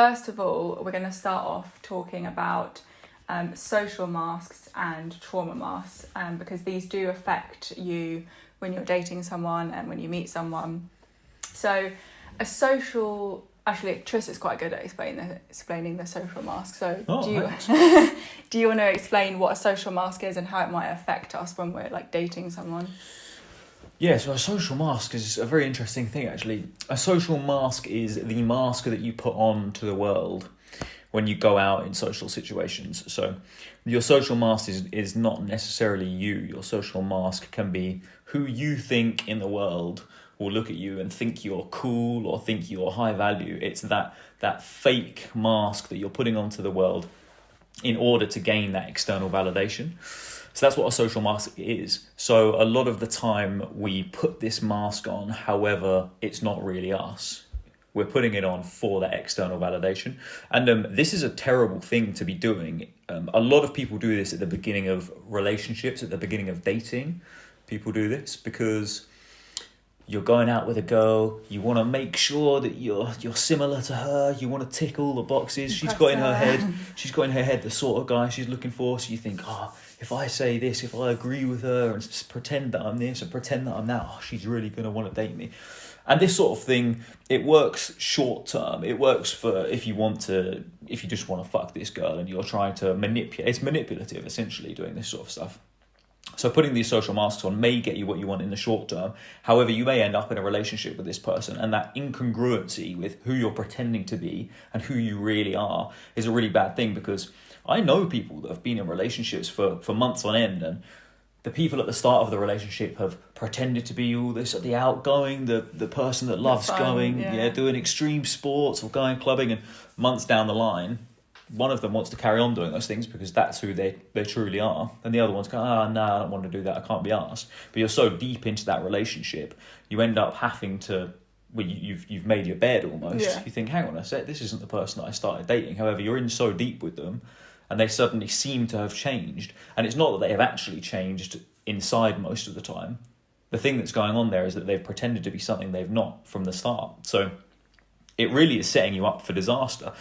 first of all, we're going to start off talking about social masks and trauma masks, because these do affect you when you're dating someone and when you meet someone. So actually, Tris is quite good at explaining the social mask. So do you want to explain what a social mask is and how it might affect us when we're like dating someone? Yeah, so a social mask is a very interesting thing, actually. A social mask is the mask that you put on to the world when you go out in social situations. So your social mask is not necessarily you. Your social mask can be who you think in the world will look at you and think you're cool or think you're high value. It's that fake mask that you're putting onto the world in order to gain that external validation. So that's what a social mask is. So a lot of the time we put this mask on, however, it's not really us. We're putting it on for that external validation. And this is a terrible thing to be doing. A lot of people do this at the beginning of relationships, at the beginning of dating. People do this because you're going out with a girl, you want to make sure that you're similar to her, you want to tick all the boxes. She's got in her head the sort of guy she's looking for. So you think, if I say this, if I agree with her and just pretend that I'm this and pretend that I'm that, she's really going to want to date me. And this sort of thing, it works short term. It works for if you just want to fuck this girl and you're trying to manipulate. It's manipulative, essentially, doing this sort of stuff. So putting these social masks on may get you what you want in the short term. However, you may end up in a relationship with this person, and that incongruency with who you're pretending to be and who you really are is a really bad thing, because I know people that have been in relationships for months on end, and the people at the start of the relationship have pretended to be all this, the outgoing, the person that loves doing extreme sports or going clubbing, and months down the line, one of them wants to carry on doing those things because that's who they truly are. And the other one's going, no, I don't want to do that. I can't be arsed. But you're so deep into that relationship, you end up having to, you've made your bed almost. Yeah. You think, hang on a sec, this isn't the person that I started dating. However, you're in so deep with them and they suddenly seem to have changed. And it's not that they have actually changed inside most of the time. The thing that's going on there is that they've pretended to be something they've not from the start. So it really is setting you up for disaster.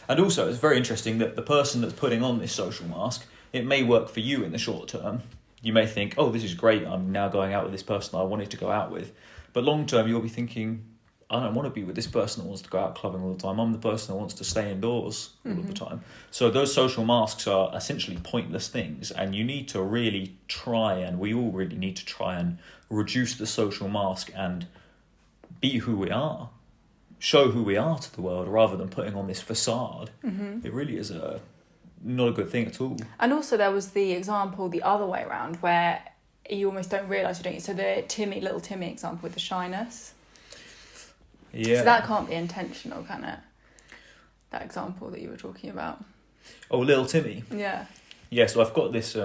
And also, it's very interesting that the person that's putting on this social mask, it may work for you in the short term. You may think, this is great, I'm now going out with this person I wanted to go out with. But long term, you'll be thinking, I don't want to be with this person that wants to go out clubbing all the time. I'm the person that wants to stay indoors all of the time. So those social masks are essentially pointless things, and you need to really we all really need to try and reduce the social mask and be who we are. Show who we are to the world rather than putting on this facade. It really is not a good thing at all. And also there was the example the other way around where you almost don't realise you're doing it. So the little Timmy example with the shyness. Yeah. So that can't be intentional, can it? That example that you were talking about. Oh, little Timmy. Yeah. Yeah. So I've got this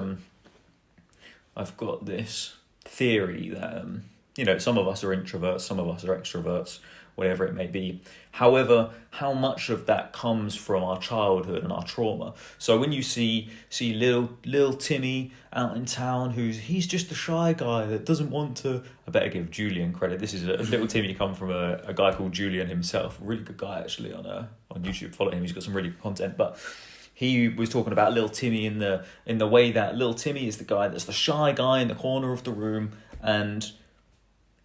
theory that some of us are introverts, some of us are extroverts, whatever it may be. However, how much of that comes from our childhood and our trauma? So when you see little Timmy out in town, he's just a shy guy that doesn't want to. I better give Julian credit. This is a little Timmy come from a guy called Julian himself, a really good guy actually on YouTube. Follow him; he's got some really good content. But he was talking about little Timmy in the way that little Timmy is the guy that's the shy guy in the corner of the room, and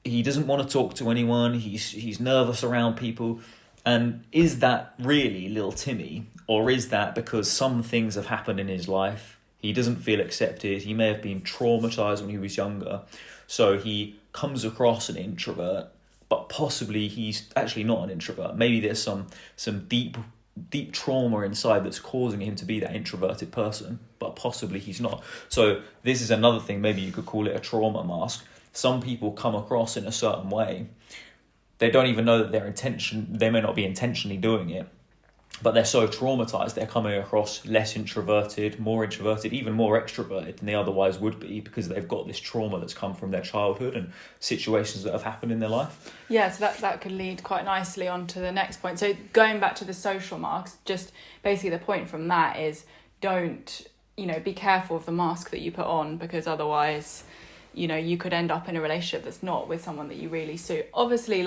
he doesn't want to talk to anyone. He's nervous around people. And is that really little Timmy? Or is that because some things have happened in his life? He doesn't feel accepted. He may have been traumatized when he was younger. So he comes across an introvert, but possibly he's actually not an introvert. Maybe there's some deep trauma inside that's causing him to be that introverted person, but possibly he's not. So this is another thing. Maybe you could call it a trauma mask. Some people come across in a certain way. They don't even know that they may not be intentionally doing it, but they're so traumatized, they're coming across less introverted, even more extroverted than they otherwise would be, because they've got this trauma that's come from their childhood and situations that have happened in their life. Yeah, so that could lead quite nicely on to the next point. So going back to the social masks, just basically the point from that is don't, be careful of the mask that you put on, because otherwise you could end up in a relationship that's not with someone that you really suit. Obviously,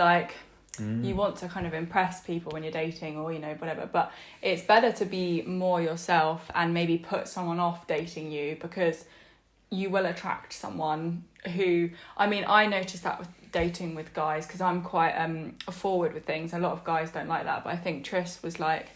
You want to kind of impress people when you're dating or, whatever. But it's better to be more yourself and maybe put someone off dating you, because you will attract someone who... I mean, I noticed that with dating with guys, because I'm quite forward with things. A lot of guys don't like that. But I think Tris was like,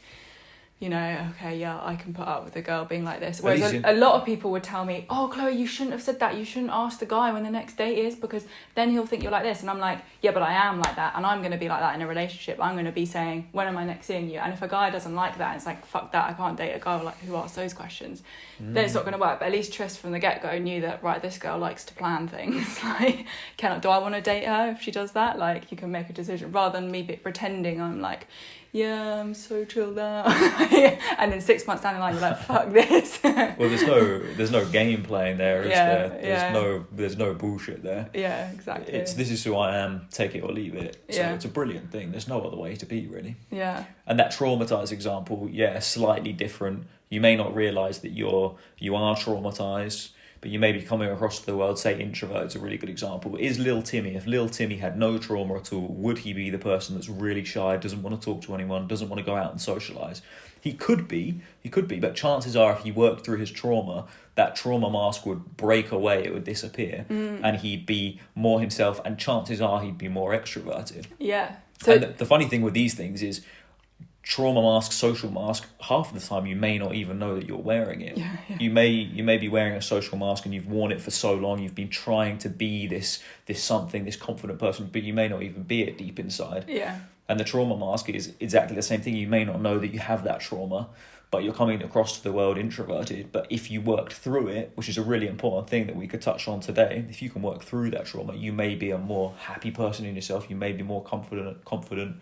okay, yeah, I can put up with a girl being like this. Whereas a lot of people would tell me, oh, Chloe, you shouldn't have said that. You shouldn't ask the guy when the next date is, because then he'll think you're like this. And I'm like, yeah, but I am like that. And I'm going to be like that in a relationship. I'm going to be saying, when am I next seeing you? And if a guy doesn't like that, it's like, fuck that. I can't date a guy who asks those questions. Then it's not going to work. But at least Tris from the get-go knew that, right, this girl likes to plan things. Like, do I want to date her if she does that? Like, you can make a decision rather than me pretending I'm like, yeah, I'm so chilled out. And then 6 months down the line, you're like, fuck this. Well, there's no game playing there, is there? There's no bullshit there. Yeah, exactly. This is who I am, take it or leave it. So Yeah. it's a brilliant thing. There's no other way to be, really. Yeah. And that traumatized example, slightly different. You may not realise that you are traumatized, but you may be coming across to the world, say introvert is a really good example. Is Lil Timmy, if Lil Timmy had no trauma at all, would he be the person that's really shy, doesn't want to talk to anyone, doesn't want to go out and socialise? He could be, but chances are if he worked through his trauma, that trauma mask would break away, it would disappear, and he'd be more himself, and chances are he'd be more extroverted. Yeah. So And the funny thing with these things is, trauma mask, social mask, half of the time you may not even know that you're wearing it. Yeah. You may be wearing a social mask and you've worn it for so long, you've been trying to be this confident person, but you may not even be it deep inside. Yeah. And the trauma mask is exactly the same thing. You may not know that you have that trauma, but you're coming across to the world introverted. But if you worked through it, which is a really important thing that we could touch on today, if you can work through that trauma, you may be a more happy person in yourself, you may be more confident,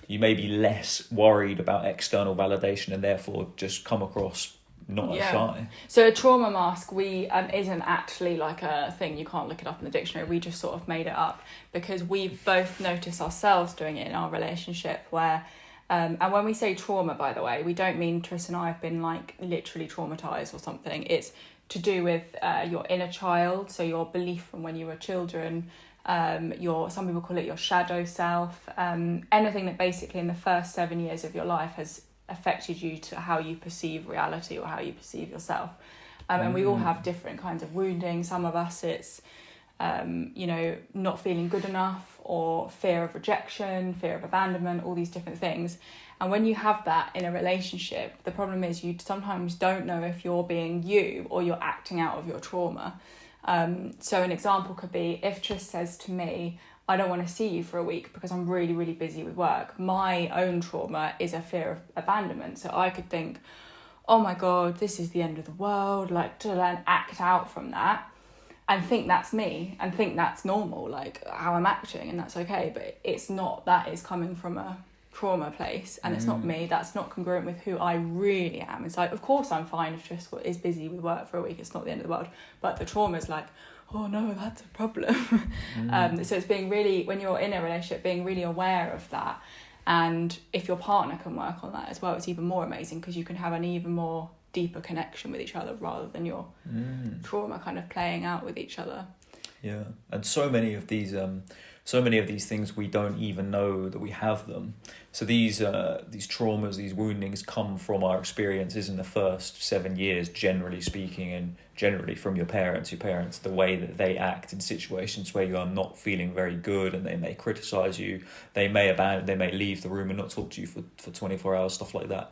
you may be less worried about external validation, and therefore just come across not as shy. So a trauma mask isn't actually like a thing. You can't look it up in the dictionary. We just sort of made it up because we've both noticed ourselves doing it in our relationship where... and when we say trauma, by the way, we don't mean Tristan and I have been like literally traumatized or something. It's to do with your inner child, so your belief from when you were children, some people call it your shadow self, anything that basically in the first 7 years of your life has affected you to how you perceive reality or how you perceive yourself. And we all have different kinds of wounding. Some of us it's not feeling good enough, or fear of rejection, fear of abandonment, all these different things. And when you have that in a relationship, the problem is you sometimes don't know if you're being you or you're acting out of your trauma. So an example could be if Tris says to me, I don't want to see you for a week because I'm really, really busy with work. My own trauma is a fear of abandonment. So I could think, oh my God, this is the end of the world, like to then act out from that and think that's me and think that's normal, like how I'm acting, and that's okay. But it's not, that is coming from a trauma place, and it's not me. That's not congruent with who I really am. It's like, of course I'm fine if Tris is busy with work for a week, it's not the end of the world. But the trauma is like, oh no, that's a problem. So it's being really, when you're in a relationship, being really aware of that. And if your partner can work on that as well, it's even more amazing because you can have an even more deeper connection with each other rather than your trauma kind of playing out with each other. Yeah, and so many of these things we don't even know that we have them. So these traumas, these woundings come from our experiences in the first 7 years, generally speaking, and generally from your parents, the way that they act in situations where you are not feeling very good, and they may criticize you, they may leave the room and not talk to you for 24 hours, stuff like that.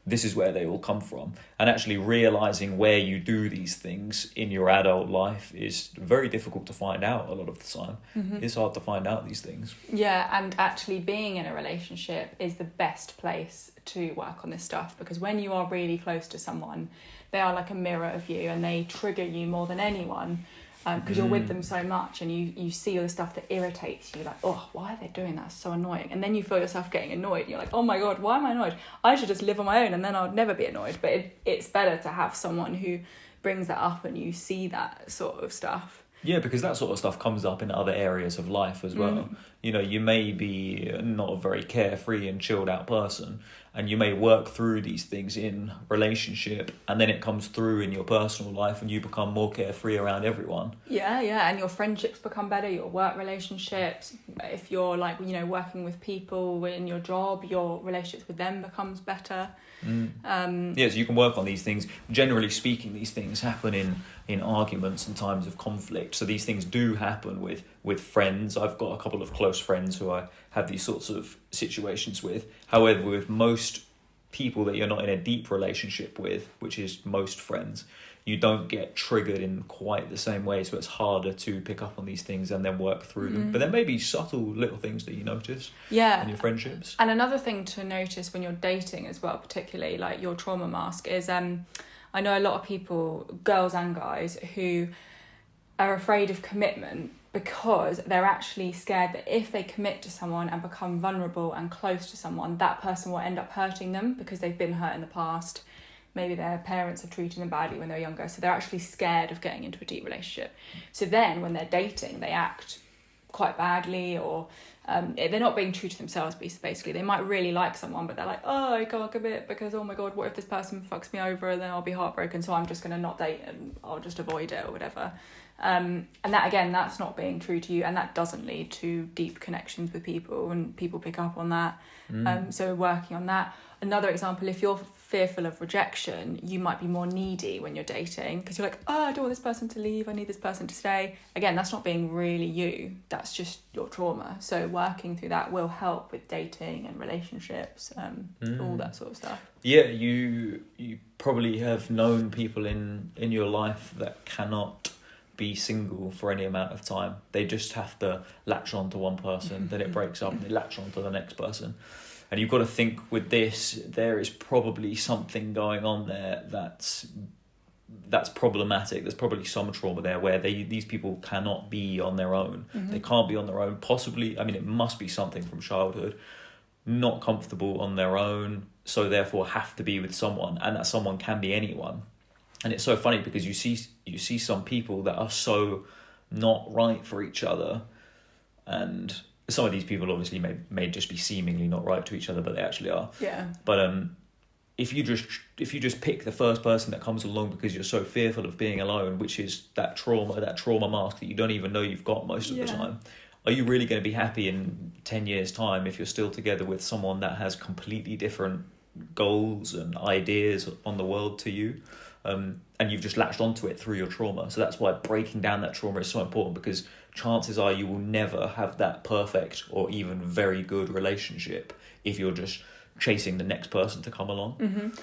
This is where they all come from. And actually realising where you do these things in your adult life is very difficult to find out a lot of the time. It's hard to find out these things. Yeah, and actually being in a relationship is the best place to work on this stuff, because when you are really close to someone, they are like a mirror of you and they trigger you more than anyone. Because you're with them so much and you see all the stuff that irritates you, like, oh, why are they doing that? It's so annoying. And then you feel yourself getting annoyed and you're like, oh my God, why am I annoyed? I should just live on my own and then I'll never be annoyed. But it's better to have someone who brings that up and you see that sort of stuff. Yeah, because that sort of stuff comes up in other areas of life as well. You know, you may be not a very carefree and chilled out person, and you may work through these things in relationship, and then it comes through in your personal life and you become more carefree around everyone. Yeah, and your friendships become better, your work relationships. If you're like, you know, working with people in your job, your relationships with them becomes better. So you can work on these things. Generally speaking, these things happen in arguments and times of conflict. So these things do happen with friends. I've got a couple of close friends who I have these sorts of situations with. However, with most people that you're not in a deep relationship with, which is most friends, you don't get triggered in quite the same way, so it's harder to pick up on these things and then work through them. But there may be subtle little things that you notice in your friendships. And another thing to notice when you're dating as well, particularly like your trauma mask, is I know a lot of people, girls and guys, who are afraid of commitment because they're actually scared that if they commit to someone and become vulnerable and close to someone, that person will end up hurting them because they've been hurt in the past. Maybe their parents have treated them badly when they were younger, so they're actually scared of getting into a deep relationship. So then when they're dating, they act quite badly, or they're not being true to themselves, basically. They might really like someone, but they're like, oh, I can't commit because, oh my God, what if this person fucks me over and then I'll be heartbroken, so I'm just going to not date and I'll just avoid it or whatever. And that, again, that's not being true to you, and that doesn't lead to deep connections with people, and people pick up on that. So working on that. Another example, if you're fearful of rejection, you might be more needy when you're dating because you're like, oh, I don't want this person to leave, I need this person to stay. Again, that's not being really you, that's just your trauma. So working through that will help with dating and relationships, all that sort of stuff. Yeah, you probably have known people in your life that cannot be single for any amount of time. They just have to latch on to one person, then it breaks up and they latch on to the next person. And you've got to think with this, there is probably something going on there that's problematic. There's probably some trauma there where these people cannot be on their own. They can't be on their own. Possibly, I mean, it must be something from childhood. Not comfortable on their own, so therefore have to be with someone, and that someone can be anyone. And it's so funny because you see some people that are so not right for each other, and some of these people obviously may just be seemingly not right to each other, but they actually are. Yeah. But if you just pick the first person that comes along because you're so fearful of being alone, which is that trauma mask that you don't even know you've got most of the time, are you really going to be happy in 10 years' time if you're still together with someone that has completely different goals and ideas on the world to you? And you've just latched onto it through your trauma. So that's why breaking down that trauma is so important, because chances are you will never have that perfect or even very good relationship if you're just chasing the next person to come along.